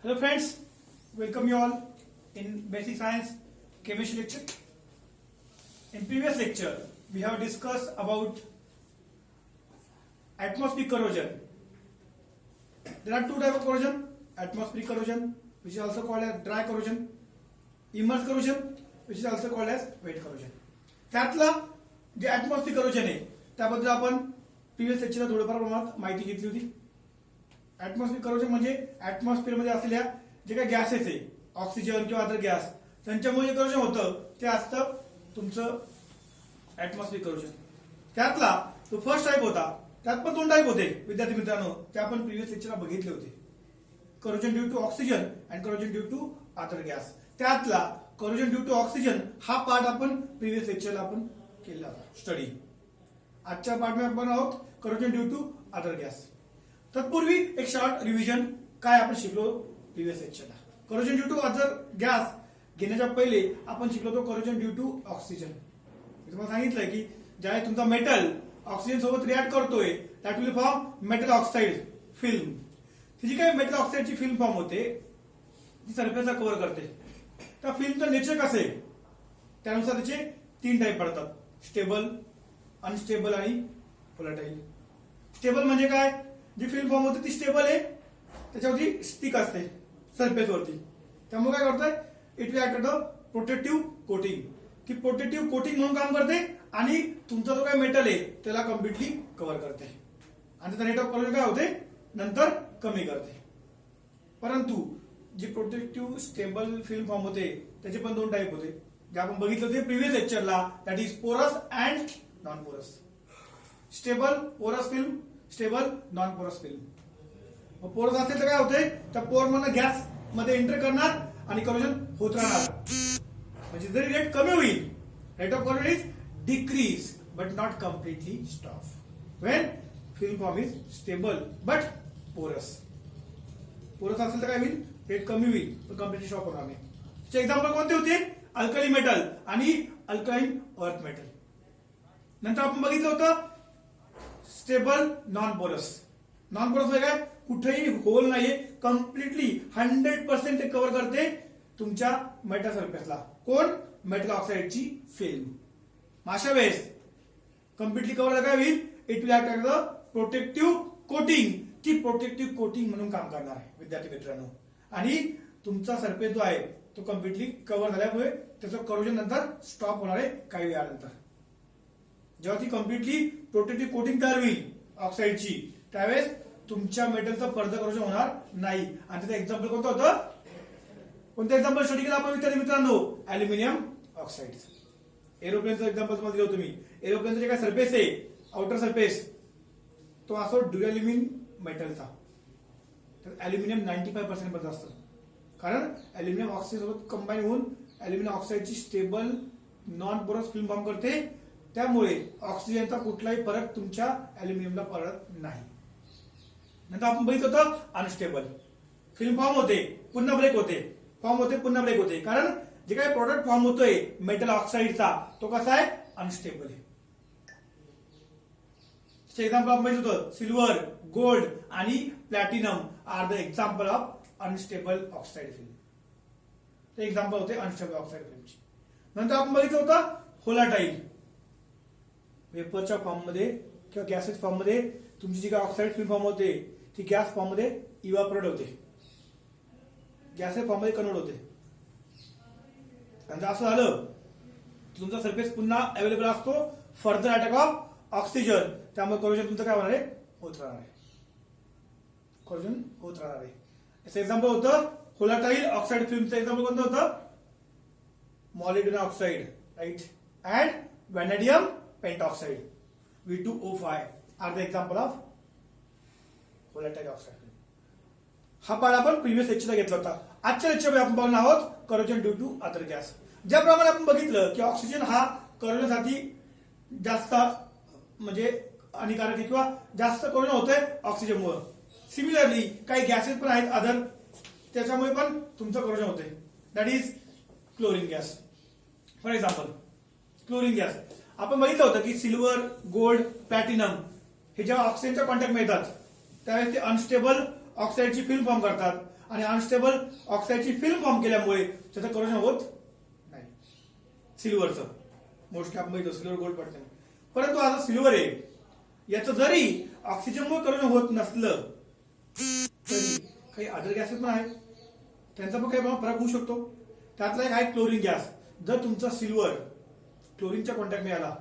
Hello friends, welcome you all in basic science chemistry lecture. In previous lecture, we have discussed about atmospheric corrosion. There are two types of corrosion: atmospheric corrosion, which is also called as dry corrosion; immersed corrosion, which is also called as wet corrosion. त्यातला जे atmospheric corrosion आहे त्याबद्दल आपण previous लेक्चरला थोडंफार प्रमाणात माहिती घेतली होती. ऍटमॉस्फिअर करोजन म्हणजे ऍटमॉस्फिअर मध्ये असलेल्या जे काही गॅसेस आहे, ऑक्सिजन किंवा अदर गॅस, त्यांच्यामुळे जे करोजन होतं ते असतं तुमचं ऍटमॉस्फिअर करोजन. त्यातला जो फर्स्ट टाईप होता, त्यात पण दोन टाईप होते विद्यार्थी मित्रांनो, ते आपण प्रीवियस लेक्चरला बघितले होते. Corrosion due to oxygen and corrosion due to other gas. त्यातला करोजन ड्यू टू ऑक्सिजन हा पार्ट आपण प्रीवियस लेक्चरला आपण केला होता स्टडी. आजच्या पार्टमध्ये आपण आहोत corrosion due to other gas. तत्पूर्वी एक शॉर्ट रिव्हिजन काय आपण शिकलो प्रीवियस लेक्चरला. Corrosion due to other gas घेण्याच्या पहिले आपण शिकलो होतो करोजन ड्यू टू ऑक्सिजन. तुम्हाला सांगितलंय की ज्यावेळी तुमचा मेटल ऑक्सिजन सोबत रिॲक्ट करतोय that will form metal oxide film. ती जी काही मेटल ऑक्साईडची फिल्म फॉर्म होते ती सरफेसला कव्हर करते. त्या फिल्मचं नेचर कसं आहे त्यानुसार त्याचे तीन टाईप पडतात: स्टेबल, अनस्टेबल आणि व्होलाटाईल. स्टेबल म्हणजे काय? जी फिल्म फॉर्म होते ती स्टेबल आहे, त्याच्यावरती स्टिक असते सरफेसवरती. त्यामुळे काय करतोय, it will act the protective coating. ती प्रोटेक्टिव्ह कोटिंग म्हणून काम करते आणि तुमचा जो काही मेटल आहे त्याला कम्प्लिटली कव्हर करते आणि त्याचा रेट ऑफ करोजन काय होते नंतर कमी करते. परंतु जी प्रोटेक्टिव्ह स्टेबल फिल्म फॉर्म होते त्याचे पण दोन टाईप होते जे आपण बघितले होते प्रीवियस लेक्चरला, दॅट इज पोरस अँड नॉन पोरस. स्टेबल पोरस फिल्म, स्टेबल नॉन पोरस फिल्म. पोरस असेल तर काय होते, त्या पोर मधून गॅस मध्ये एंटर करणार आणि करोजन होत राहणार. म्हणजे जरी रेट कमी होईल, rate of corrosion is decrease but not completely stop when film form is stable but पोरस. पोरस असेल तर काय होईल, रेट कमी होईल पण कम्प्लिटली स्टॉप होणार नाही. त्याचे एक्झाम्पल कोणते होते? अल्कली मेटल आणि अल्कलाइन अर्थ मेटल. नंतर आपण बघितलं होतं स्टेबल नॉन पोरस. नॉन पोरस म्हणजे काय, कुठेही होल नाहीये, कम्प्लिटली 100% ते कव्हर करते तुमच्या मेटल सरफेसला. कोण? मेटल ऑक्साईडची फिल्म. अशा वेळेस कम्प्लिटली कव्हर काय होईल, it will act as the protective coating. ती प्रोटेक्टिव्ह कोटिंग म्हणून काम करणार आहे विद्यार्थी मित्रांनो. आणि तुमचा सरफेस जो आहे तो कम्प्लिटली कव्हर झाल्यामुळे त्याचं करोजन नंतर स्टॉप होणार आहे काही वेळानंतर. जेव्हा ती कम्प्लिटली प्रोटेक्टिव्ह कोटिंग तयार होईल ऑक्साईडची, त्यावेळेस तुमच्या मेटलचं फर्दर करोजन होणार नाही. आणि त्याचं एक्झाम्पल कोणतं होतं? कोणतं एक्झाम्पल स्टडी केलं आपण विद्यार्थी मित्रांनो? Aluminium oxide. एरोप्लेनचं एक्झाम्पल तुम्हाला दिलं तुम्ही. एरोप्लेनचं जे काय सरफेस आहे, आउटर सरफेस, तो असो ड्युअल्युमिन मेटलचा. तर अल्युमिनियम 95% पर्यंत असतं, कारण अल्युमिनियम ऑक्साईड सोबत कंबाईन होऊन अल्युमिनियम ऑक्साईडची स्टेबल नॉन पोरस फिल्म फॉर्म करते. त्यामुळे ऑक्सिजनचा कुठलाही फरक तुमच्या अल्युमिनियमला पडत नाही. नंतर आपण बघितलं होतं अनस्टेबल फिल्म फॉर्म होते, पुन्हा ब्रेक होते, फॉर्म होते, पुन्हा ब्रेक होते. कारण जे काही प्रोडक्ट फॉर्म होतोय मेटल ऑक्साईडचा तो कसा आहे, अनस्टेबल आहे. एक्झाम्पल आपण बघितलं होतं सिल्वर, गोल्ड आणि platinum are the example of unstable oxide film. ते एक्झाम्पल होते अनस्टेबल ऑक्साईड फिल्मची. नंतर आपण बघितलं होतं व्होलाटाईल. वेपरच्या फॉर्म मध्ये किंवा गॅसेस फॉर्म मध्ये तुमची जी काही ऑक्साईड फिल्म फॉर्म होते ती गॅस फॉर्म मध्ये इव्हापोरेट होते, गॅसेस फॉर्म मध्ये कन्वर्ट होते. आणि असं झालं तुमचा सरफेस पुन्हा अवेलेबल असतो फर्दर अटॅक ऑफ ऑक्सिजन. त्यामुळे करोजन तुमचं काय होणार आहे, होत राहणार आहे. करोजन होत राहणार आहे. याचं एक्झाम्पल होतं व्होलाटाईल ऑक्साईड फिल्मचं एक्झाम्पल कोणतं होतं? Molybdenum oxide, right, and vanadium pentoxide V2O5 are the example of volatile oxide. हा पार्ट आपण प्रीवियस लेक्चरला घेतला होता. आजच्या लेक्चरमध्ये आपण बघणार आहोत corrosion due to other gas. ज्याप्रमाणे आपण बघितलं की ऑक्सिजन हा करोजनसाठी जास्त म्हणजे हानिकारक आहे किंवा जास्त करोजन होतंय ऑक्सिजनमुळे. सिमिलरली काही गॅसेस पण आहेत अदर, त्याच्यामुळे पण तुमचं करोजन होतंय. That is chlorine gas. For example chlorine gas आपण बघितलं होतं की सिल्वर, गोल्ड, प्लॅटिनम हे जेव्हा ऑक्सिजनच्या कॉन्टॅक्ट येतात त्यावेळेस ते अनस्टेबल ऑक्साईडची फिल्म फॉर्म करतात आणि अनस्टेबल ऑक्साईडची फिल्म फॉर्म केल्यामुळे त्याचं करोजन होत नाही. सिल्वरचं मोस्टली आपण बघितलं सिल्वर गोल्ड पडतं, परंतु आता सिल्वर आहे याचं जरी ऑक्सिजनमुळे करोजन होत नसलं तरी काही अदर गॅसेस पण आहेत, त्यांचा पण काही फरक होऊ शकतो. त्यातला एक आहे क्लोरीन गॅस. जर तुमचा सिल्वर क्लोरीनच्या कॉन्टॅक्ट मिळाला,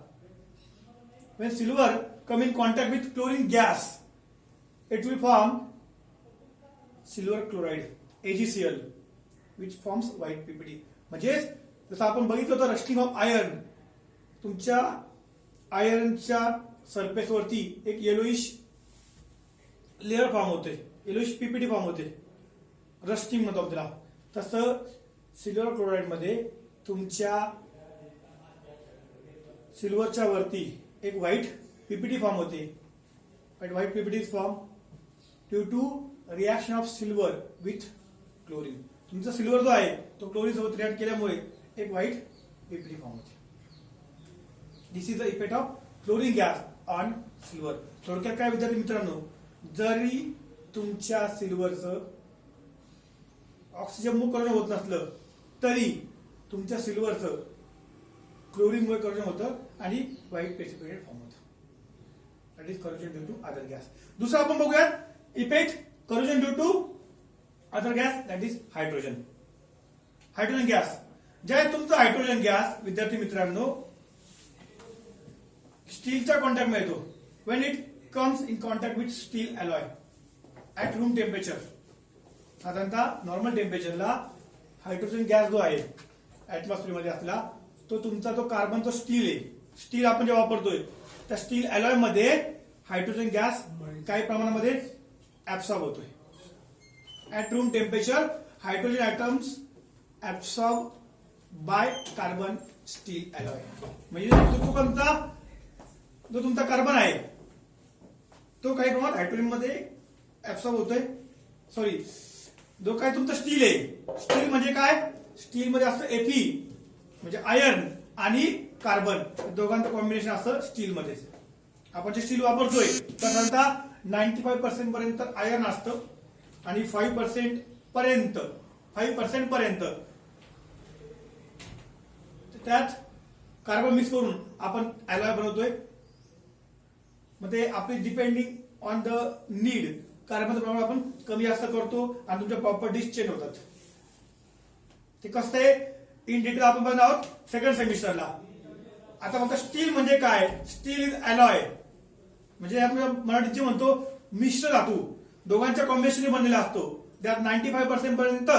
when silver come in contact with chlorine gas, it will form silver chloride AgCl, which forms white PPT. म्हणजे जसं आपण बघितलं होतं रस्टिंग ऑफ आयर्न, तुमच्या आयर्नच्या सरफेस वरती एक येलोइश लेअर फॉर्म होते, येलोइश पीपीटी फॉर्म होते, रस्टिंग म्हणतो आपण त्याला. तसं सिल्वर क्लोराइड मध्ये तुमच्या सिल्वरच्या वरती एक व्हाईट पीपीटी फॉर्म होते. White PPT form due to reaction of silver with chlorine. तुमचा सिल्वर जो आहे तो क्लोरीन सोबत रिएक्ट केल्यामुळे एक व्हाईट पीपीटी फॉर्म होते. This is the effect of chlorine gas on silver. थोडक्यात काय विद्यार्थी मित्रांनो, जरी तुमच्या सिल्वरचं ऑक्सिजन मुळे करोजन होत नसलं तरी तुमच्या सिल्वरचं क्लोरीनमुळे करोजन होतं आणि व्हाईट प्रेसिपिटेट फॉर्म होतं. That is corrosion due to other gas. दुसरं आपण बघूयात effect corrosion due to other gas, that is hydrogen. Hydrogen gas, ज्या तुमचा हायड्रोजन गॅस विद्यार्थी मित्रांनो स्टीलच्या कॉन्टॅक्ट मध्ये येतो. Wien it comes in contact with steel alloy at room temperature, साधारणतः नॉर्मल टेम्परेचरला हायड्रोजन गॅस जो आहे ऍटमॉस्फिअर मध्ये असला तो तुमचा जो कार्बन तो स्टील आहे, स्टील आपण जे वापरतोय त्या स्टील अलॉय मध्ये हायड्रोजन गॅस काही प्रमाणामध्ये ऍब्सॉर्ब होतोय. At room temperature hydrogen atoms absorb by carbon steel alloy. म्हणजे जो तुमचा कार्बन आहे तो काही प्रमाणात हायड्रोजन मध्ये ऍब्सॉर्ब होतोय. सॉरी, जो काय तुमचं स्टील आहे, स्टील म्हणजे काय, स्टील मध्ये असतं Fe म्हणजे आयर्न आणि कार्बन, दोघांचं कॉम्बिनेशन असतं स्टील मध्ये. आपण जे स्टील वापरतोय तर साधारणतः 95% पर्यंत आयर्न असतं आणि 5% पर्यंत त्यात कार्बन मिक्स करून आपण अलॉय बनवतोय. मग ते आपली डिपेंडिंग ऑन द नीड कार्बनचं प्रमाण आपण कमी जास्त करतो आणि तुमच्या प्रॉपर्टीज चेंज होतात. ते कसं आहे इन डिटेल आपण बघणार आहोत सेकंड सेमिस्टरला. आता फक्त स्टील म्हणजे काय, स्टील इज अलॉय म्हणजे आपण मराठीत जे म्हणतो मिश्र धातू, दोघांच्या कॉम्बिनेशनने बनलेला असतो. त्यात 95% पर्यंत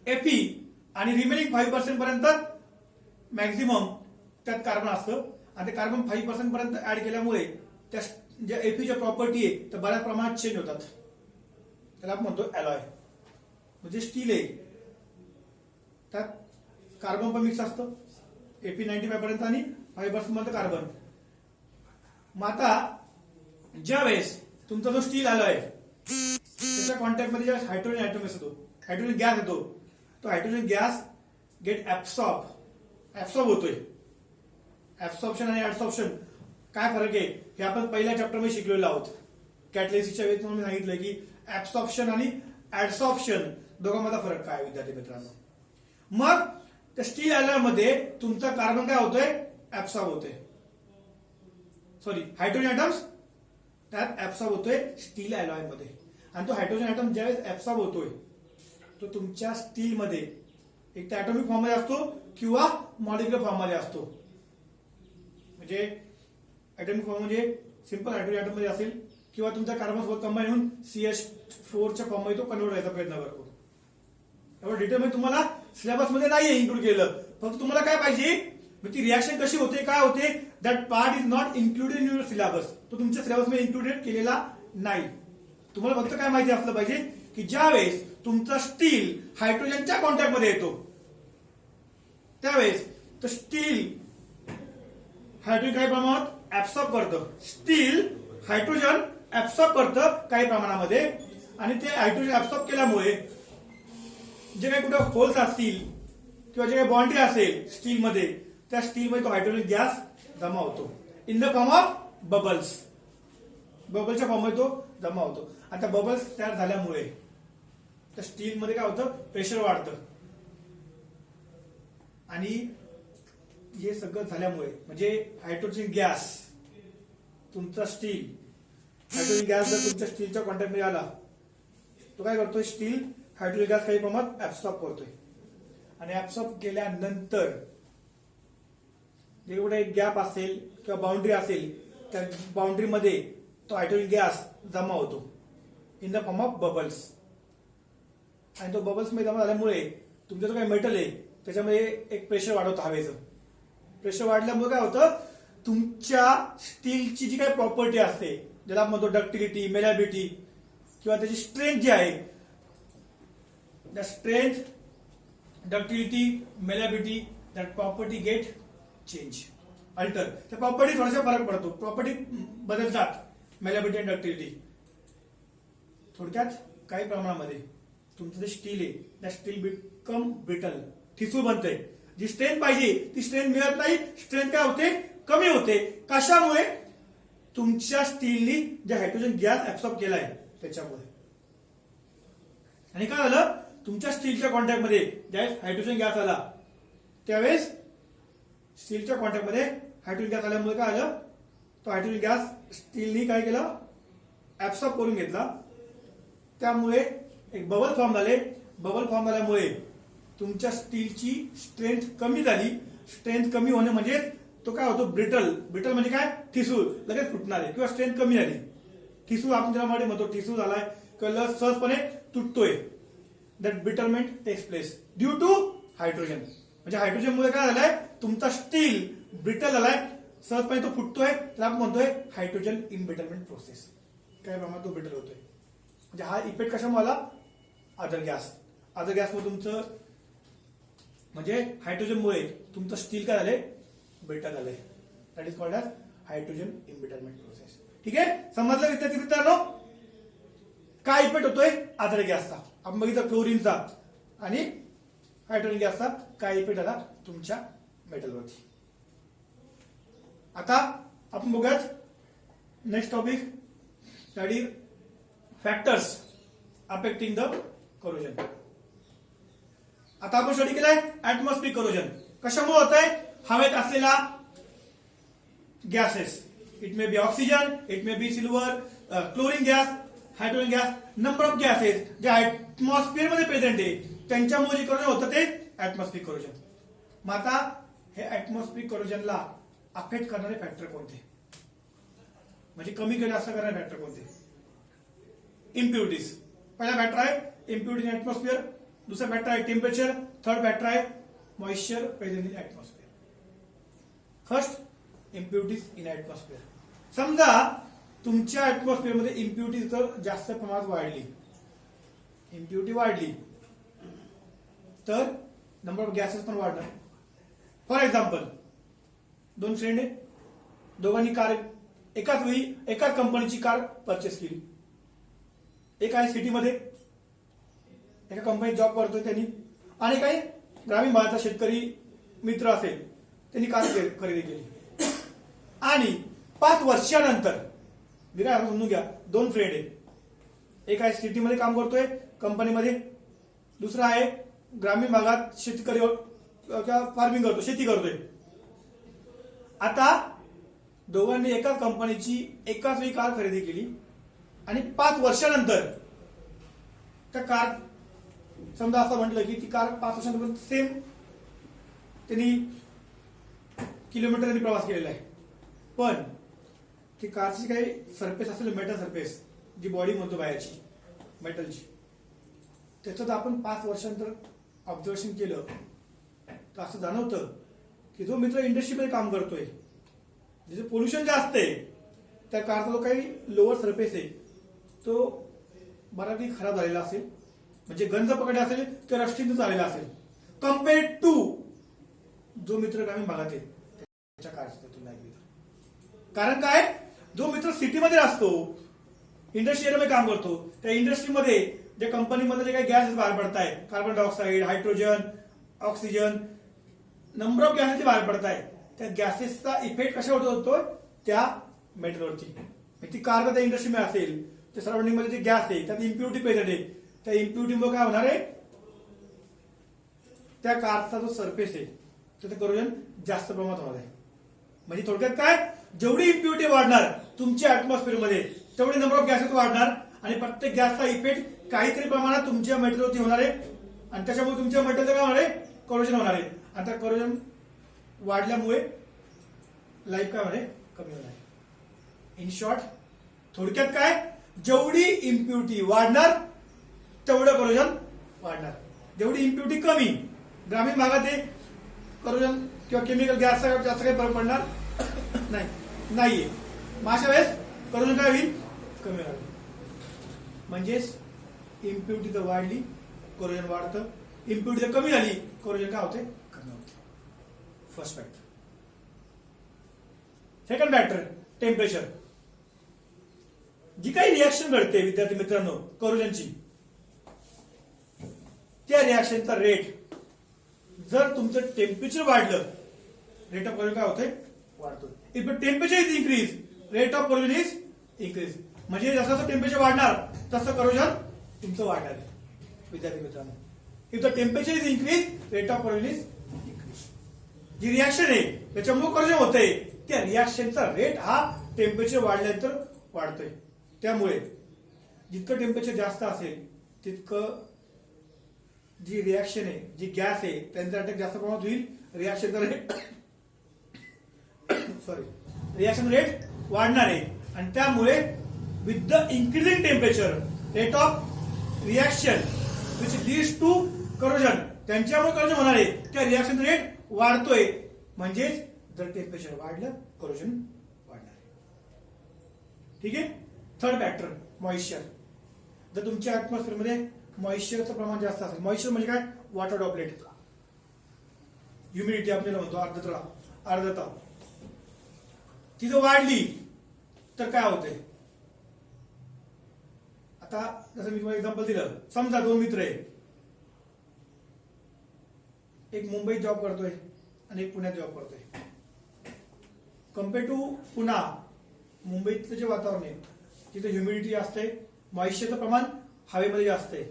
Fe आणि रिमेनिंग 5% पर्यंत मॅक्झिमम त्यात कार्बन असतं आणि ते कार्बन 5% पर्यंत ऍड केल्यामुळे त्या ज्या Feच्या प्रॉपर्टी आहे त्या बऱ्याच प्रमाणात चेंज होतात. त्याला आपण म्हणतो अलॉय. म्हणजे स्टील आहे त्यात कार्बन पण मिक्स असतं, Fe 95 पर्यंत आणि 5% पर्यंत कार्बन. मग आता ज्या वेळेस तुमचा जो स्टील अलॉय त्याच्या कॉन्टॅक्ट मध्ये ज्या हायड्रोजन ऍटम येतो, हायड्रोजन गॅस येतो, तो हायड्रोजन गॅस गेट ऍब्सॉर्ब होतोय. ऍब्सॉर्प्शन आणि ऍडसॉर्प्शन काय फरक आहे हे आपण पहिल्या चॅप्टर मध्ये शिकलेलो आहोत. कॅटलिसिसच्या वेळी तुम्हाला सांगितलं की ऍब्सॉर्प्शन आणि ऍडसॉर्प्शन दोघांमधला फरक काय विद्यार्थी मित्रांनो. मग त्या स्टील अलॉय मध्ये तुमचा कार्बन काय होतोय, ऍब्सॉर्ब होतोय. सॉरी, हायड्रोजन ऍटम्स त्यात ऍब्सॉर्ब होतोय स्टील अलॉय मध्ये. आणि तो हायड्रोजन ऍटम ज्यावेळेस ऍब्सॉर्ब होतोय तो तुमच्या स्टील मध्ये एक तर ऍटॉमिक फॉर्म मध्ये असतो किंवा मॉलिक्युलर फॉर्म मध्ये असतो. म्हणजे ऍटॉमिक फॉर्म म्हणजे सिंपल हायड्रोजन ऍटम मध्ये असेल किंवा तुमच्या कार्बन सोबत कंबाईन होऊन CH4च्या फॉर्म मध्ये तो कन्वर्ट व्हायचा प्रयत्न करतो. एवढं डिटेल मध्ये तुम्हाला सिलेबस मध्ये नाहीये इन्क्लूड केलं. फक्त तुम्हाला काय पाहिजे, ती रिएक्शन कशी होते, काय होते, that part is not included in your syllabus. तो तुमच्या सिलेबस मध्ये इन्क्लुडेड केलेला नाही. तुम्हाला फक्त काय माहिती असलं पाहिजे की ज्या वेळेस तुमचा स्टील हायड्रोजनच्या कॉन्टॅक्ट मध्ये येतो त्यावेळेस तर स्टील हायड्रोजन काही प्रमाणात ऍब्सॉर्ब करतं, स्टील हायड्रोजन ऍब्सॉर्ब करतं काही प्रमाणामध्ये. आणि ते हायड्रोजन ऍब्सॉर्ब केल्यामुळे जे काही कुठे होल्स असतील किंवा जे काही बाउंड्री असेल स्टील मध्ये त्या स्टील मध्ये तो हायड्रोजन गॅस जमा होतो in the form of bubbles. बबलच्या फॉर्म मध्ये तो जमा होतो. आता बबल्स तयार झाल्यामुळे त्या स्टीलमध्ये काय होतं, प्रेशर वाढतं. आणि हे सगळं झाल्यामुळे म्हणजे हायड्रोजन गॅस, तुमचा स्टील, हायड्रोजन गॅस जर तुमच्या स्टीलच्या कॉन्टॅक्टमध्ये आला, तो काय करतोय, स्टील हायड्रोजन गॅस काही प्रमाणात ऍब्सॉर्ब करतोय. आणि ऍब्सॉर्ब केल्यानंतर जेवढे गॅप असेल किंवा बाउंड्री असेल, त्या बाउंड्रीमध्ये तो हायड्रोजन गॅस जमा होतो in the form of bubbles. आणि तो बबल्स मध्ये जमा झाल्यामुळे तुमचं जो काही मेटल आहे त्याच्यामध्ये एक प्रेशर वाढवतं हवेचं. प्रेशर वाढल्यामुळे काय होतं, तुमच्या स्टीलची जी काही प्रॉपर्टी असते, ज्याला आपण म्हणतो डक्टिलिटी, मेलॅबिलिटी किंवा त्याची स्ट्रेंथ जी आहे, the strength, ductility, malleability, that property get change, alter. त्या प्रॉपर्टी थोडासा फरक पडतो, प्रॉपर्टी बदलतात, मेलॅबिलिटी आणि डक्टिलिटी. थोडक्यात काही प्रमाणामध्ये तुमचं जे स्टील आहे, त्या स्टील बिकम ब्रिटल, ठिसूळ बनते. जी स्ट्रेंथ पाहिजे ती स्ट्रेंथ मिळत नाही, स्ट्रेंथ काय होते, कमी होते. कशामुळे, तुमच्या स्टीलनी जे हायड्रोजन गॅस ऍब्सॉर्ब केलाय त्याच्यामुळे. आणि काय झालं, तुमच्या स्टीलच्या कॉन्टॅक्टमध्ये ज्यावेळेस हायड्रोजन गॅस आला, त्यावेळेस स्टीलच्या कॉन्टॅक्टमध्ये हायड्रोजन गॅस आल्यामुळे काय आलं, तो हायड्रोजन गॅस स्टीलनी काय केलं, ऍब्सॉर्ब करून घेतला. त्यामुळे एक बबल फॉर्म झाले. बबल फॉर्म झाल्यामुळे तुमच्या स्टीलची स्ट्रेंथ कमी झाली. स्ट्रेंथ कमी होणे म्हणजे तो काय होतो, ब्रिटल. ब्रिटल म्हणजे काय, ठिसूळ, लगेच फुटणार आहे किंवा स्ट्रेंथ कमी झाली. ठिसूळ आपण त्याला म्हणतो, ठिसूळ झालाय किंवा सहजपणे तुटतोय. That brittlement takes place due to hydrogen. म्हणजे हायड्रोजनमुळे काय झालंय, तुमचा स्टील ब्रिटल झालाय, सहजपणे तो फुटतोय. त्याला आपण म्हणतोय हायड्रोजन इनब्रिटलमेंट प्रोसेस. काय प्रमाणात तो ब्रिटल होतोय. म्हणजे हा इफेक्ट कशामुळे आला, अदर गॅस. अदर गॅसमुळे तुमचं म्हणजे हायड्रोजनमुळे तुमचं स्टील काय झालंय, ब्रिटल झालंय. That is called as hydrogen embrittlement process. ठीक आहे, समजलं विद्यार्थी मित्रांनो, काय इफेक्ट होतोय अदर गॅसचा. आपण बघितलं क्लोरीनचा आणि हायड्रोजन गॅसचा काय इफेक्ट झाला तुमच्या मेटलवरती. आता आपण बघूयात next topic, that is factors affecting the corrosion. आता आपण स्टडी केलाय ऍटमॉस्फिअरिक करोजन. कशामुळे होत आहे, हवेत असलेला gases, it may B oxygen, it may B silver, chlorine gas, hydrogen gas, number of gases जे ऍटमॉस्फिअर मध्ये प्रेझेंट आहे, त्यांच्यामुळे जे करोजन होतं ते ऍटमॉस्फिअरिक करोजन. मग आता हे ऍटमॉस्फिअरिक करोजनला अफेक्ट करणारे फॅक्टर कोणते, म्हणजे कमी किंवा जास्त करणारे फॅक्टर कोणते. इम्प्युरिटीज. पहिला फॅक्टर आहे इम्प्युरिटी इन ऍटमॉस्फिअर. दूसरा फैक्टर है टेम्परेचर. थर्ड फैक्टर है moisture present in atmosphere. First impurities in atmosphere. समजा तुमच्या एटमॉस्फेअर मध्ये इम्प्युरिटी जर जास्त प्रमाणात वाढली, इम्प्युरिटी वाढली तर नंबर ऑफ गॅसेस पण वाढणार. फॉर एक्झाम्पल, दोन फ्रेंड आहे, दोघांनी कार एकाच वेळी एकाच कंपनीची कार परचेस केली. एक आहे सिटीमध्ये, एका कंपनीत जॉब करतोय त्यांनी, आणि काही ग्रामीण भागाचा शेतकरी मित्र असेल त्यांनी कार खरेदी केली. आणि 5 वर्षानंतर समजून घ्या, दोन फ्रेंड आहे, एक आहे सिटीमध्ये काम करतोय कंपनीमध्ये, दुसरा आहे ग्रामीण भागात शेतकरी फार्मिंग करतो, शेती करतोय. आता दोघांनी एकाच कंपनीची एकाच वेळी कार खरेदी केली आणि 5 वर्षानंतर त्या कार, समजा असं म्हटलं की ती कार 5 वर्षांपर्यंत सेम त्यांनी किलोमीटर प्रवास केलेला आहे, पण ती कारची काही सरफेस असेल, मेटल सरफेस, जी बॉडी म्हणतो बाहेरची मेटलची, त्याच्यात आपण 5 वर्षांतर ऑब्झर्वेशन केलं तर असं जाणवतं की जो मित्र इंडस्ट्रीमध्ये काम करतोय, जिथे पोल्युशन जास्त आहे, त्या कारचा जो काही लोअर सरफेस आहे तो बऱ्यापैकी खराब झालेला असेल, म्हणजे गंज पकडले असेल किंवा रस्टिंग झालेला असेल, कम्पेअर टू जो मित्र ग्रामीण भागात आहे त्याच्या कारच्या तुलनेत. कारण काय, जो मित्र सिटीमध्ये असतो, इंडस्ट्री एरियामध्ये काम करतो, त्या इंडस्ट्रीमध्ये जे कंपनीमध्ये जे काही गॅसेस बाहेर पडत आहेत, carbon dioxide, hydrogen, oxygen, number of gases बाहेर पडत आहेत, त्या गॅसेसचा इफेक्ट कशावर होतो, त्या मेटलवरती. ती कार त्या इंडस्ट्रीमध्ये असेल, त्या सराउंडिंग मध्ये जे गॅस आहे त्यात इम्प्युरिटी प्रेझेंट आहे, त्या इम्प्युरिटीमुळे काय होणार आहे, त्या कारचा जो सरफेस आहे त्याचं करोजन जास्त प्रमाणात होणार आहे. म्हणजे थोडक्यात काय, जेवढी इम्प्युरिटी वाढणार तुमच्या ऍटमॉस्फिअरमध्ये तेवढी नंबर ऑफ गॅसेस वाढणार आणि प्रत्येक गॅसचा इफेक्ट काहीतरी प्रमाणात तुमच्या मटेरियलवरती होणार आहे आणि त्याच्यामुळे तुमच्या मटेरियलचं काय होणार आहे, करोजन होणार आहे. आता करोजन वाढल्यामुळे लाईफ काय होणार आहे, कमी होणार आहे. इन शॉर्ट, थोडक्यात काय, जेवढी इम्प्युरिटी वाढणार तेवढं करोजन वाढणार. जेवढी इम्प्युरिटी कमी, ग्रामीण भागात आहे करोजन किंवा केमिकल गॅसचा जास्त काही फरक पडणार नाहीये. मग अशा वेळेस करोजन काय होईल, कमी होईल. म्हणजेच इम्प्युरिटी जर वाढली करोजन वाढतं, इम्प्युरिटी जर कमी झाली करोजन काय होते, कमी होते. First factor. Second factor, temperature. जी काही रिॲक्शन घडते विद्यार्थी मित्रांनो करोजनची, त्या रिॲक्शनचा रेट जर तुमचं टेम्परेचर वाढलं, रेट ऑफ करोजन काय होते, वाढतो. If the temperature is increase, rate of corrosion is increase. म्हणजे जसं जसं टेम्परेचर वाढणार तसं करोजन तुमचं वाढणार आहे विद्यार्थी मित्रांनो. If the temperature is increase, rate of corrosion is increase. जी रिॲक्शन आहे त्याच्यामुळे करोजन होतंय, त्या रिॲक्शनचा रेट हा टेम्परेचर वाढल्यानंतर वाढतोय. त्यामुळे जितकं टेम्परेचर जास्त असेल तितकं जी रिॲक्शन आहे, जी गॅस आहे त्यांचा अटॅक जास्त प्रमाणात होईल. रिॲक्शनचा रेट रिॲक्शन रेट वाढणार आहे आणि त्यामुळे with the increasing temperature rate of reaction which leads to corrosion, त्यांच्यामुळे करोजन होणार आहे. त्या रिॲक्शन रेट वाढतोय. म्हणजेच जर टेम्परेचर वाढलं करोजन वाढणार आहे. ठीक आहे. Third factor, moisture. जर तुमच्या ऍटमॉस्फिअरमध्ये मॉइश्चरचं प्रमाण जास्त असेल, मॉइश्चर म्हणजे काय, वॉटर ड्रॉपलेट, ह्युमिडिटी आपल्याला म्हणतो, आर्द्रता, ती जर वाढली तर काय होतंय. आता जसं मी तुम्हाला एक्झाम्पल दिलं, समजा दोन मित्र आहे, एक मुंबईत जॉब करतोय आणि एक पुण्यात जॉब करतोय. कम्पेअर टू पुणा, मुंबईतलं जे वातावरण आहे तिथे ह्युमिडिटी असते, मॉइश्चरचं प्रमाण हवेमध्ये जास्त आहे.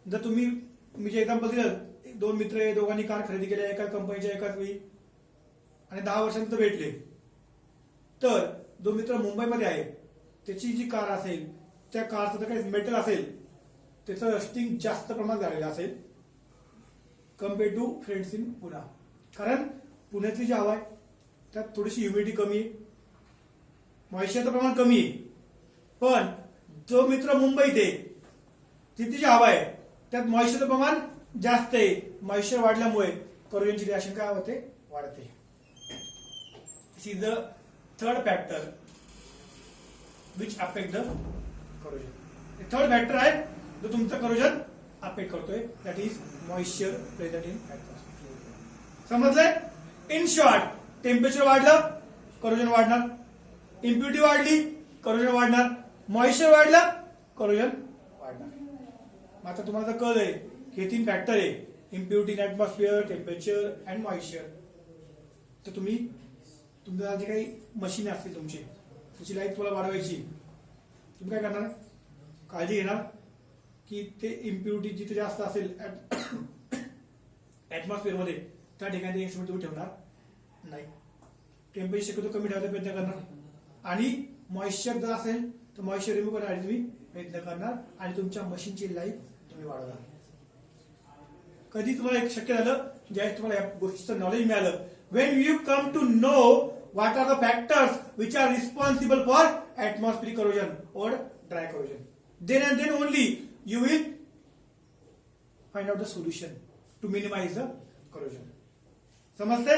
जर तुम्ही, मी जे एक्झाम्पल दिलं, दोन मित्र आहे, दोघांनी कार खरेदी केल्या एका कंपनीच्या एकाच वेळी आणि 10 वर्षांनंतर भेटले, तर जो मित्र मुंबईमध्ये आहे त्याची जी कार असेल त्या कारचं जर काही मेटल असेल त्याचं रस्टिंग जास्त प्रमाणात झालेलं असेल compare to friends in Poona. कारण पुण्यातली जी हवा आहे त्यात थोडीशी ह्युमिडिटी कमी आहे, मॉइश्चरचं प्रमाण कमी आहे. पण जो मित्र मुंबईत आहे तिथे जी हवा आहे त्यात मॉइश्चरचं प्रमाण जास्त आहे. मॉइश्चर वाढल्यामुळे करोजनची रिॲक्शन काय होते, वाढते. This is the third factor which affect the corrosion. Third factor आहे जो तुमचं करोजन अफेक्ट करतोय, that is moisture present in atmosphere. समजलंय. इन शॉर्ट, टेम्परेचर वाढलं करोजन वाढणार, इम्प्युरिटी वाढली करोजन वाढणार, मॉइश्चर वाढलं करोजन वाढणार. मग आता तुम्हाला तर कळलंय की हे 3 फॅक्टर आहे, impurity in atmosphere, temperature and moisture. तर तुम्ही तुमच्या जे काही मशीन असतील तुमची, त्याची लाईफ तुम्हाला वाढवायची, तुम्ही काय करणार, काळजी घेणार की ते इम्प्युरिटी जिथे जास्त असेल ऍटमॉस्फिअरमध्ये त्या ठिकाणी ते इन्स्ट्रुमेंट तुम्ही ठेवणार नाही. टेम्परेचर शक्यतो कमी ठेवायचा प्रयत्न करणार आणि मॉइश्चर जर असेल तर मॉइश्चर रिमूव्ह करण्यासाठी तुम्ही प्रयत्न करणार आणि तुमच्या मशीनची लाईफ तुम्ही वाढवणार. कधी तुम्हाला एक शक्य झालं ज्यावेळेस तुम्हाला या गोष्टीचं नॉलेज मिळालं, when you come to know what are the factors which are responsible for atmospheric corrosion or dry corrosion, then and then only you will find out the solution to minimize the corrosion. समजते.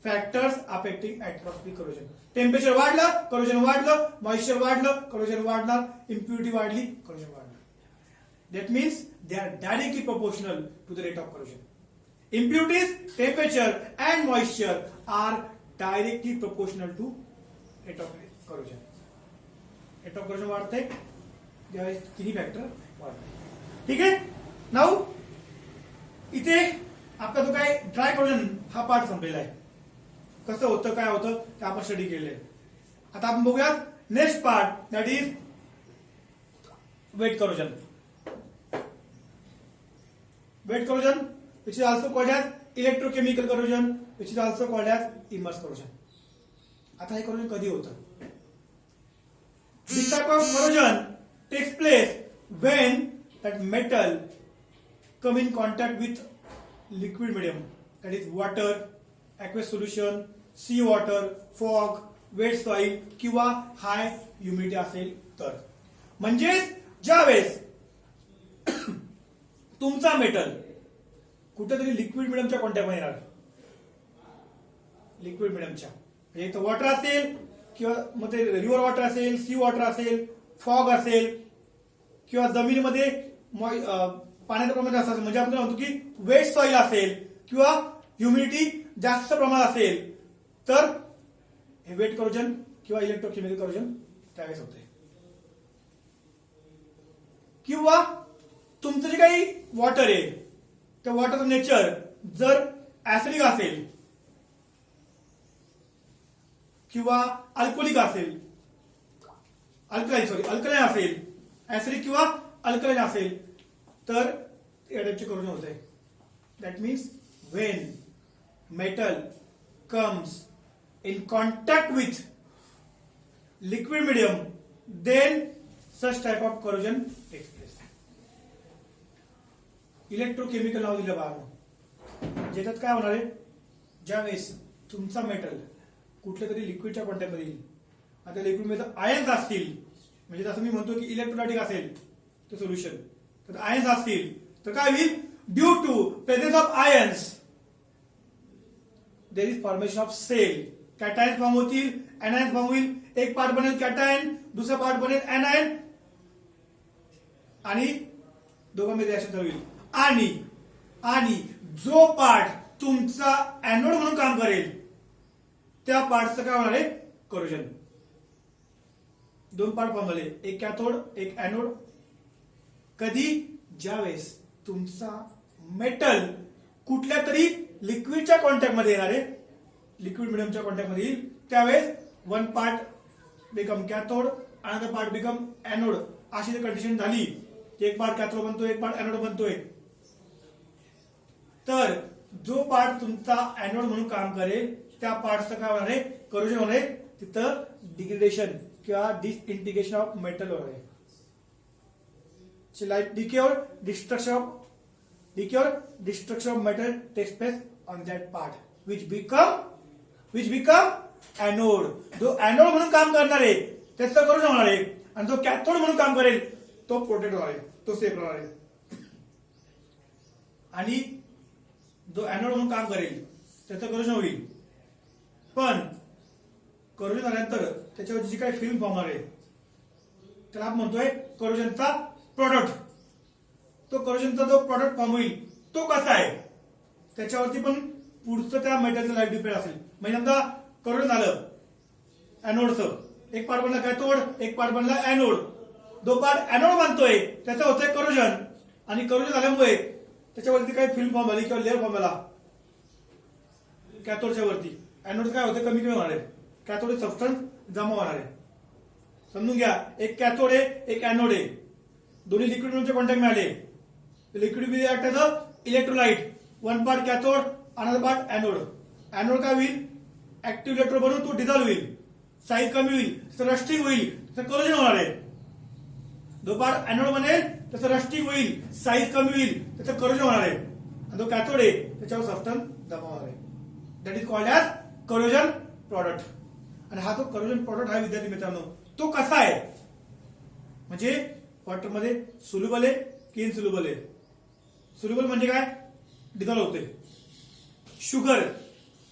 Factors affecting atmospheric corrosion. Temperature वाढलं corrosion वाढलं, moisture वाढलं corrosion वाढणार, impurity वाढली corrosion वाढणार. That means they are directly proportional to the rate of corrosion. Impurities, temperature and moisture are directly proportional to rate of corrosion. Rate of corrosion वाढते ज्यावेळेस तिन्ही factor वाढते. ठीक आहे. नाऊ इथे आपला जो काय ड्राय करोजन हा पार्ट संपलेला आहे. कसं होतं काय होतं ते आपण स्टडी केलेलं आहे. आता आपण बघूयात next part, that is weight corrosion. Weight corrosion, which is also called as electrochemical corrosion, which is also called as immerse corrosion. आता हे corrosion कधी होतं? This type of corrosion takes place when that metal come in contact with liquid medium, that is water, aqueous solution, sea water, fog, wet soil किंवा हाय humidity असेल तर. म्हणजेच ज्यावेळेस तुमचा मेटल कुठेतरी लिक्विड मिडियमच्या कॉन्टॅक्टमध्ये येणार, लिक्विड मिडियमच्या, म्हणजे एक तर वॉटर असेल किंवा मग ते रिव्हर वॉटर असेल, सी वॉटर असेल, फॉग असेल किंवा जमिनीमध्ये पाण्याचं प्रमाण जास्त असेल, म्हणजे आपण म्हणतो की वेट सॉइल असेल किंवा ह्युमिडिटी जास्त प्रमाणात असेल तर हे वेट करोजन किंवा इलेक्ट्रोकेमिकल करोजन त्यावेळेस होते. किंवा तुमचं जे काही वॉटर आहे त्या वॉटरचं नेचर जर ऍसिडिक असेल किंवा अल्कोहोलिक असेल, अल्कलाइन असेल, ऍसिडिक किंवा अल्कलाइन असेल तर या टाइपचे करोजन होते. That means when metal comes in contact with liquid medium, then such type of corrosion takes place. Electrochemical नाव दिलं बाळांनो. ज्याच्यात काय होणार आहे, ज्यावेळेस तुमचा मेटल कुठल्या तरी लिक्विडच्या कॉन्टॅक्टमध्ये येईल, आता लिक्विडमध्ये आयन्स असतील, म्हणजे जसं मी म्हणतो की इलेक्ट्रोलायटिक असेल ते सोल्युशन, तर आयन्स असतील तर काय होईल, due to presence of ions there is formation of cell. Cation form होतील, एनायन फॉर्म होईल, एक पार्ट बनेल कॅटायन, दुसरा पार्ट बनेल एनायन आणि दोघांमध्ये रिएक्शन होईल. आणि जो पार्ट तुमचा एनोड म्हणून काम करेल त्या पार्टचं काय होणार आहे, करोजन. दोन पार्ट फॉर्म झाले, एक कॅथोड एक एनोड. कधी, ज्यावेळेस तुमचा मेटल कुठल्या तरी लिक्विडच्या कॉन्टॅक्टमध्ये येणार आहे, लिक्विड मिडियमच्या कॉन्टॅक्टमध्ये येईल, त्यावेळेस one part become cathode, another part become anode. अशी जर कंडिशन झाली, एक पार्ट कॅथोड बनतोय, एक पार्ट एनोड बनतोय, तर जो पार्ट तुमचा एनोड म्हणून काम करेल त्या पार्टचं काय होणार आहे, करोजन होणार आहे. तिथं डिग्रेडेशन किंवा डिसइंटिग्रेशन ऑफ मेटल होणार आहे. Like decay or destruction of metal takes place on that part which become anode. जो एनोड म्हणून काम करणार आहे त्याचं करोजन होणार आहे, आणि जो कॅथोड म्हणून काम करेल तो प्रोटेक्ट होणार आहे, तो सेफ राहणार आहे. आणि जो एनोड म्हणून काम करेल त्याचं करोजन होईल, पण करोजन झाल्यानंतर त्याच्यावर जी काही फिल्म फॉर्म आहे त्याला आपण म्हणतोय करोजनचा प्रोडक्ट. तो करोजनचा जो प्रोडक्ट फॉर्म होईल तो कसा आहे त्याच्यावरती पण पुढचं त्या मेटलचं लाईफ डिपेंड असेल. म्हणजे समजा करोजन झालं एनोडचं, एक पार्ट बनला कॅथोड, एक पार्ट बनला एनोड, दो पार्ट एनोड बनतोय त्याचं होतंय करोजन, आणि करोजन झाल्यामुळे त्याच्यावरती काही फिल्म फॉर्म झाली किंवा लेअर फॉर्म झाला कॅथोडच्या वरती, एनोड काय होते, कमी कमी होणार आहे, कॅथोड सबस्टन्स जमा होणार आहे. समजून घ्या, एक कॅथोड आहे एक एनोड आहे, दोन्ही लिक्विड मिडियमचे कॉन्टॅक्ट मिळाले, liquid will act as a electrolyte, one part cathode another part anode. Anode काय होईल, ऍक्टिव्ह इलेक्ट्रोड बनून तो डिझॉल्व्ह होईल, साईज कमी होईल, रस्टिंग होईल, त्याचं करोजन होणार आहे. दो पार्ट एनोड बनेल त्याचं रस्टिंग होईल, साईज कमी होईल, त्याचं करोजन होणार आहे, आणि जो कॅथोड आहे त्याच्यावर सबस्टन्स जमा होणार आहे. That is called as corrosion product. आणि हा जो करोजन प्रॉडक्ट आहे विद्यार्थी मित्रांनो, तो कसा आहे, म्हणजे वॉटरमध्ये सोल्युबल आहे की इनसोल्युबल आहे. सोल्युबल म्हणजे काय, डिझॉल्व्ह होते. शुगर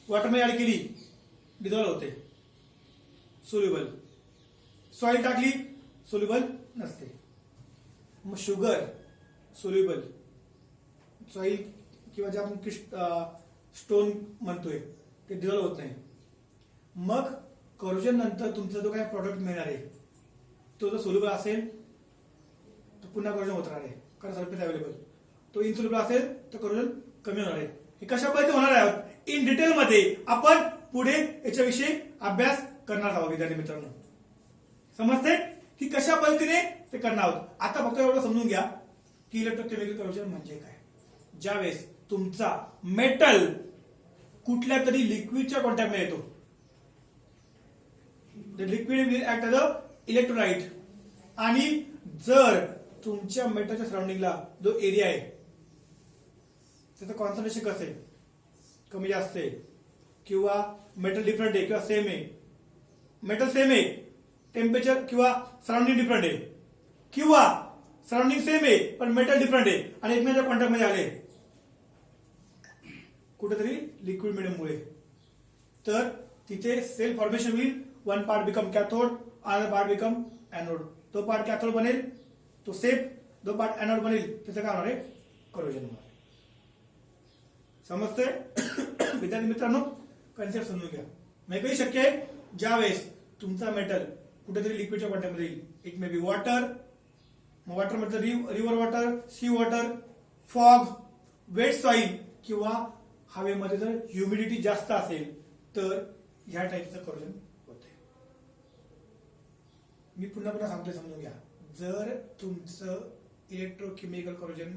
वॉटरमध्ये ऍड केली डिझॉल्व्ह होते, सोल्युबल. सॉइल टाकली सोल्युबल नसते. मग शुगर सोल्युबल, सॉइल किंवा जे आपण स्टोन म्हणतोय ते डिझॉल्व्ह होत नाही. मग करोजन नंतर तुमचा जो काही प्रॉडक्ट मिळणार आहे तो जर सोल्युबल असेल तर पुन्हा करोजन होत राहणार आहे, कारण सरफेस अवेलेबल. तो इनसोल्युबल असेल तर करोजन कमी होणार आहे. हे कशा पद्धतीने होणार आहे इन डिटेल मध्ये आपण पुढे याच्याविषयी अभ्यास करणार आहोत विद्यार्थी मित्रांनो. समजते की कशा पद्धतीने ते करणार आहोत. आता फक्त एवढं समजून घ्या की इलेक्ट्रोकेमिकल करोजन म्हणजे काय. ज्यावेळेस तुमचा मेटल कुठल्या तरी लिक्विडच्या कॉन्टॅक्टमध्ये येतो, the liquid will act as a electrolyte, आणि जर तुमच्या मेटलच्या सराउंडिंगला जो एरिया आहे त्याचं कॉन्सन्ट्रेशन कसं आहे, कमी जास्त आहे, किंवा मेटल डिफरंट आहे किंवा सेम आहे, मेटल सेम आहे, टेम्परेचर किंवा सराउंडिंग डिफरंट आहे, किंवा सराउंडिंग सेम आहे पण मेटल डिफरंट आहे आणि एकमेकांच्या कॉन्टॅक्टमध्ये आले कुठेतरी लिक्विड मिडियममुळे, तर तिथे सेल फॉर्मेशन होईल. One part become cathode, other part become anode. तो पार्ट कॅथोड बनेल तो सेफ, जो पार्ट एनोड बनेल त्याचं काय होणार आहे, करोजन होणार. समजतंय विद्यार्थी मित्रांनो, कन्सेप्ट समजून घ्या. मग काही शक्य आहे ज्यावेळेस तुमचा मेटल कुठेतरी लिक्विडच्या कॉन्टॅक्टमध्ये येईल. It may be water, water मतलब river water, sea water, fog, wet soil, किंवा हवेमध्ये जर ह्युमिडिटी जास्त असेल तर ह्या टाईपचं करोजन होते. मी पुन्हा सांगतोय, समजून घ्या. जर तुमचं इलेक्ट्रोकेमिकल करोजन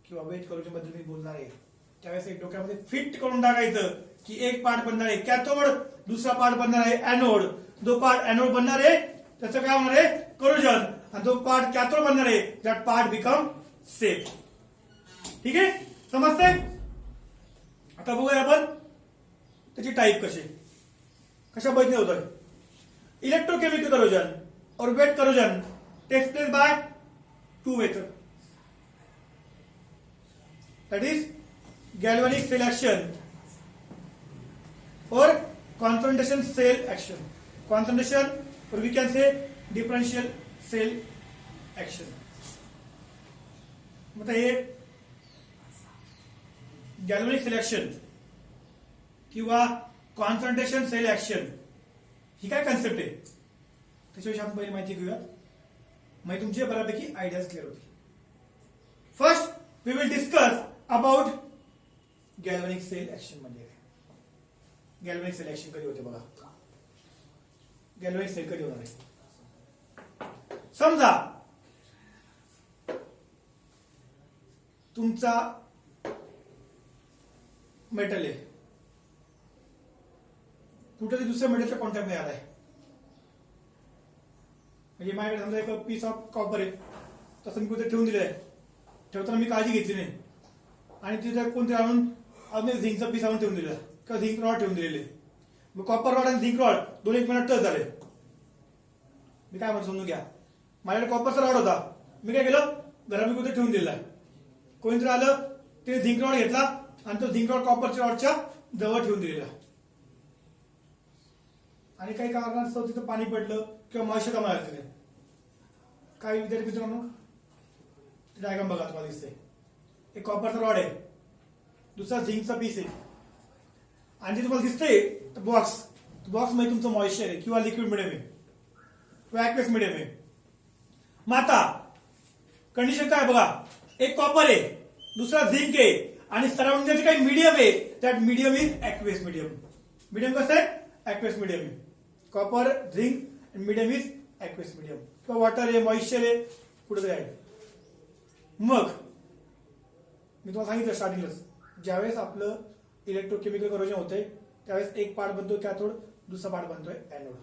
किंवा वेट करोजन बद्दल मी बोलणार आहे त्यावेळेस एक डोक्यामध्ये फिट करून टाकायचं की एक पार्ट बनणार आहे कॅथोड, दुसरा पार्ट बनणार आहे एनोड. जो पार्ट एनोड बनणार आहे त्याचं काय होणार आहे, करोजन, आणि जो पार्ट कॅथोड बनणार आहे दॅट पार्ट बिकम सेफ. ठीक आहे, समजतंय. आता बघूया आपण त्याची टाईप कशा पद्धतीने होत आहे. Electrochemical corrosion or wet corrosion takes place by two method, that is galvanic cell action or concentration cell action. Concentration, or we can say differential cell action. मतलब हे galvanic cell action किंवा concentration sale action ही काय concept आहे त्याच्याविषयी आपण पहिली माहिती घेऊया. मग तुमची बऱ्यापैकी आयडियाज क्लिअर होतील. First we will discuss about galvanic cell action म्हणजे काय. गॅल्व्हॅनिक सेल ऍक्शन कधी होते बघा. गॅल्व्हॅनिक सेल कधी होणार आहे, समजा तुमचा मेटल आहे कुठेतरी दुसऱ्या मेटलच्या कॉन्टॅक्ट मध्ये आलाय. म्हणजे माझ्याकडे समजा एक पीस ऑफ कॉपर आहे, तसं मी कुठे ठेवून दिलंय, ठेवताना मी काळजी घेतली नाही आणि तिथे कोणते आणून अजून झिंकचा पीस आणून ठेवून दिला किंवा झिंक रॉड ठेवून दिलेले. मग कॉपर रॉड आणि झिंक रॉड दोन एक मिनिट टच झाले. मी काय म्हणतो समजून घ्या. माझ्याकडे कॉपरचा रॉड होता, मी काय केलं घरात मी कुठे ठेवून दिला. कोणीतरी आलं ते झिंक रॉड घेतला आणि तो झिंक रॉड कॉपरच्या रॉडच्या जवळ ठेवून दिलेला, आणि काही कारणास्तव तिथं पाणी पडलं किंवा मॉइश्चर कमी आलं तिथे. काय विद्यार्थी मित्रांनो, डायग्राम बघा तुम्हाला दिसतंय. एक कॉपरचा रॉड आहे, दुसरा झिंकचा पीस आहे, आणि जे तुम्हाला दिसतंय बॉक्स मध्ये तुमचं मॉइश्चर आहे किंवा लिक्विड मिडियम आहे किंवा ऍक्वेस मिडियम आहे. मग आता कंडिशन काय बघा, एक कॉपर आहे, दुसरा झिंक आहे, आणि सराउंडिंग जे काही मीडियम आहे that medium is aqueous medium. Medium कसं आहे, ऍक्वेस मीडियम आहे. Copper, zinc, medium is aqueous medium, किंवा वॉटर आहे, मॉइश्चर आहे, पुढे आहे. मग मी तुम्हाला सांगितलं स्टार्टिंगलाच, ज्यावेळेस आपलं इलेक्ट्रोकेमिकल करोजन होतंय त्यावेळेस एक पार्ट बनतोय कॅथोड, दुसरा पार्ट बनतोय एनोड.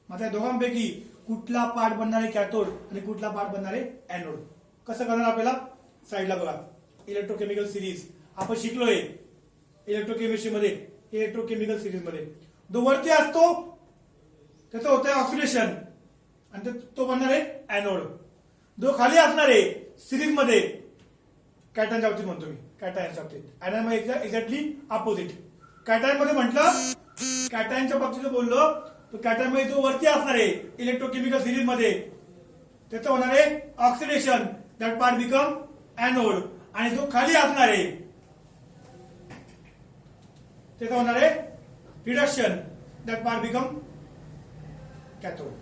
मग त्या दोघांपैकी कुठला पार्ट बनणार आहे कॅथोड आणि कुठला पार्ट बनणार आहे एनोड, कसं करणार आपल्याला साईडला बघा. इलेक्ट्रोकेमिकल सिरीज आपण शिकलोय इलेक्ट्रोकेमिस्ट्री मध्ये, इलेक्ट्रोकेमिकल सिरीज मध्ये जो वरती असतो त्याचं होतंय ऑक्सिडेशन आणि तो बनणार आहे एनोड. जो खाली असणार आहे सिरीज मध्ये कॅटायनच्या बाबतीत म्हणतो मी, कॅटायनच्या बाबतीत. एनायन मध्ये एक्झॅक्टली अपोजिट. कॅटायन मध्ये म्हटलं, कॅटायनच्या बाबतीत बोललो तो कॅटायन मध्ये जो वरती असणार आहे इलेक्ट्रोकेमिकल सिरीज मध्ये त्याचं होणार आहे oxidation, that part become anode. आणि जो खाली असणार आहे त्याचं होणार आहे reduction, that part become cathode.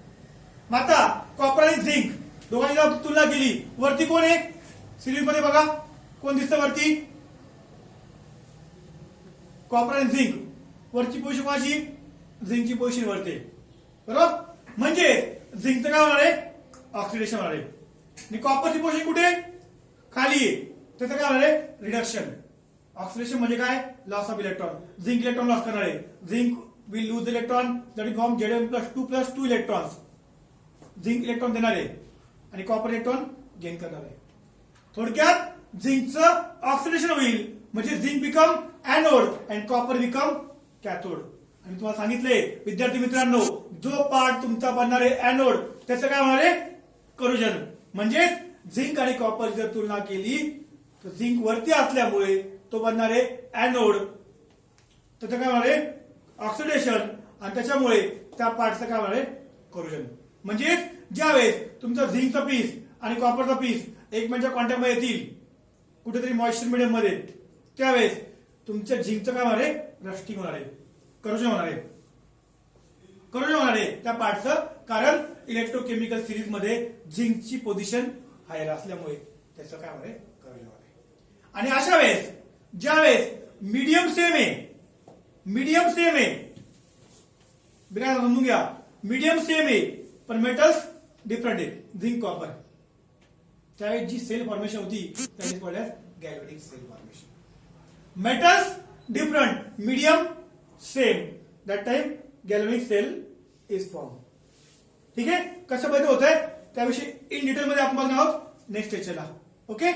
मग आता कॉपर आणि झिंक दोघांनी जर तुलना केली, वरती कोण आहे सिरीज मध्ये बघा, कोण दिसतं वरती, कॉपर आणि झिंक. वरची पोझिशन कोणाची, झिंकची पोझिशन वरती, बरोबर. म्हणजे झिंकचं काय होणार आहे, ऑक्सिडेशन होणार आहे. आणि कॉपरची पोझिशन कुठे खाली आहे, त्याचं काय होणार आहे रिडक्शन. ऑक्सिडेशन म्हणजे काय loss of electron. Zinc electron loss करणार आहे. Zinc will lose electron that is form Zn+2 electrons. Zinc electron देणार आहे आणि कॉपर इलेक्ट्रॉन गेन करणार आहे. थोडक्यात झिंकचं ऑक्सिडेशन होईल म्हणजे zinc become anode and copper become cathode. आणि तुम्हाला सांगितले विद्यार्थी मित्रांनो, जो पार्ट तुमचा बनणार आहे एनोड त्याचं काय होणार आहे करोजन. म्हणजे झिंक आणि कॉपर जर तुलना केली तर झिंक वरती असल्यामुळे तो बनणार आहे एनोड, त्याचं काय होणार आहे ऑक्सिडेशन आणि त्याच्यामुळे त्या पार्टचं काय होणार आहे करोजन. म्हणजे ज्यावेळेस तुमचं झिंकचा पीस आणि कॉपरचा पीस एकमेकांच्या कॉन्टॅक्ट मध्ये येतील कुठेतरी मॉइश्चर मीडियम मध्ये, त्यावेळेस तुमच्या झिंकचं काय होणार आहे रस्टिंग होणार आहे, करोजन होणार आहे. करोजन होणार आहे त्या पार्टचं, कारण इलेक्ट्रोकेमिकल सिरीज मध्ये झिंकची पोझिशन हायर असल्यामुळे त्याचं काय होणार आहे करोजन होणार आहे. आणि अशा वेळेस ज्यावेळेस मीडियम सेम आहे बिना समजून घ्या, मीडियम सेम आहे पण मेटल्स डिफरंट आहे झिंक कॉपर, त्यावेळेस जी सेल फॉर्मेशन होती that is called as galvanic cell formation. Metals different medium same that time galvanic cell is form. ठीक आहे, कशा पद्धतीने होत आहे त्याविषयी इन डिटेल मध्ये आपण बघणार आहोत नेक्स्ट लेक्चरला. ओके.